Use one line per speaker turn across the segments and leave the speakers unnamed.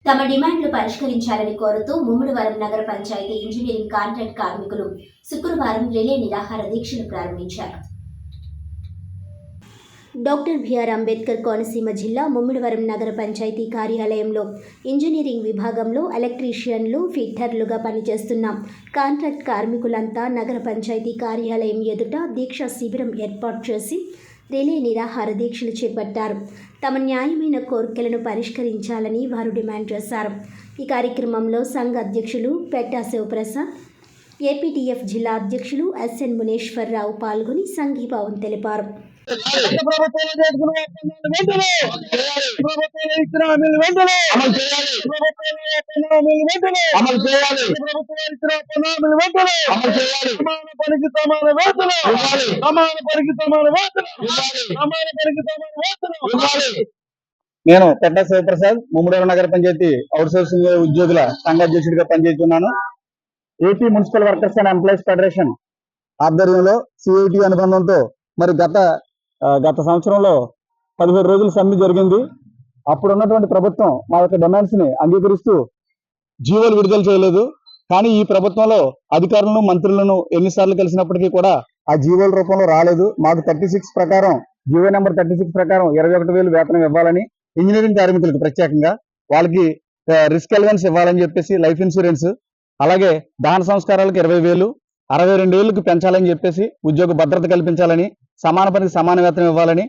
తమ డిమాండ్లు పరిష్కరించాలని కోరుతూ ముమ్మిడివరం నగర పంచాయతీ ఇంజనీరింగ్ కాంట్రాక్ట్ కార్మికులు శుక్రవారం రిలే నిరాహార దీక్షను ప్రారంభించారు. డాక్టర్ బిఆర్ అంబేద్కర్ కోనసీమ జిల్లా ముమ్మిడివరం నగర పంచాయతీ కార్యాలయంలో ఇంజనీరింగ్ విభాగంలో ఎలక్ట్రీషియన్లు, ఫిట్టర్లుగా పనిచేస్తున్న కాంట్రాక్ట్ కార్మికులంతా నగర పంచాయతీ కార్యాలయం ఎదుట దీక్షా శిబిరం ఏర్పాటు చేసి రిలే నిరాహార దీక్షలు చేపట్టారు. తమ న్యాయమైన కోరికలను పరిష్కరించాలని వారు డిమాండ్ చేశారు. ఈ కార్యక్రమంలో సంఘ అధ్యక్షులు పెట్టా శివప్రసాద్, ఏపీటీఎఫ్ జిల్లా అధ్యక్షులు ఎస్ఎన్ మునేశ్వరరావు పాల్గొని సంఘీభావం తెలిపారు.
నేను పెట్టా శివప్రసాద్, ముమ్మిడివరం నగర పంచాయతీ అవుట్సోర్సింగ్ ఉద్యోగుల సంఘ అధ్యక్షుడిగా పనిచేస్తున్నాను. AP municipal workers and employees federation ఆధ్వర్యంలో సిఐటి అనుబంధంతో మరి గత సంవత్సరంలో 17 రోజుల సమ్మె జరిగింది. అప్పుడు ఉన్నటువంటి ప్రభుత్వం మా యొక్క డిమాండ్స్ ని అంగీకరిస్తూ జీవోలు విడుదల చేయలేదు. కానీ ఈ ప్రభుత్వంలో అధికారులను, మంత్రులను ఎన్నిసార్లు కలిసినప్పటికీ కూడా ఆ జీవోల రూపంలో రాలేదు. మాకు 36 ప్రకారం, జీవో నెంబర్ 36 ప్రకారం 21,000 వేతనం ఇవ్వాలని, ఇంజనీరింగ్ కార్మికులకు ప్రత్యేకంగా వాళ్ళకి రిస్క్ అలవెన్స్ ఇవ్వాలని చెప్పేసి, లైఫ్ ఇన్సూరెన్స్, అలాగే దహన సంస్కారాలకు 20,000, 62 ఏళ్లకు పెంచాలని చెప్పేసి, ఉద్యోగ భద్రత కల్పించాలని, సమాన పనికి సమాన వేతనం ఇవ్వాలని,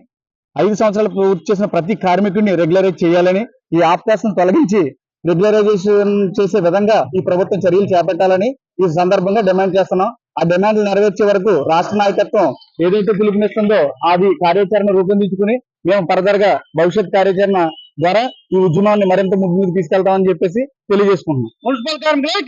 5 సంవత్సరాలు పూర్తి చేసిన ప్రతి కార్మికుడిని రెగ్యులరైజ్ చేయాలని, ఈ ఆప్కాస్ట్ను తొలగించి రెగ్యులరైజేషన్ చేసే విధంగా ఈ ప్రభుత్వం చర్యలు చేపట్టాలని ఈ సందర్భంగా డిమాండ్ చేస్తున్నాం. ఆ డిమాండ్లు నెరవేర్చే వరకు రాష్ట్ర నాయకత్వం ఏదైతే పిలుపునిస్తుందో అది కార్యాచరణ రూపొందించుకుని మేము ఫర్దర్ గా భవిష్యత్ కార్యాచరణ ద్వారా ఈ ఉద్యమాన్ని మరింత ముందుకు తీసుకెళ్తామని చెప్పేసి తెలియజేసుకుంటున్నాం. మున్సిపల్ కార్మికులు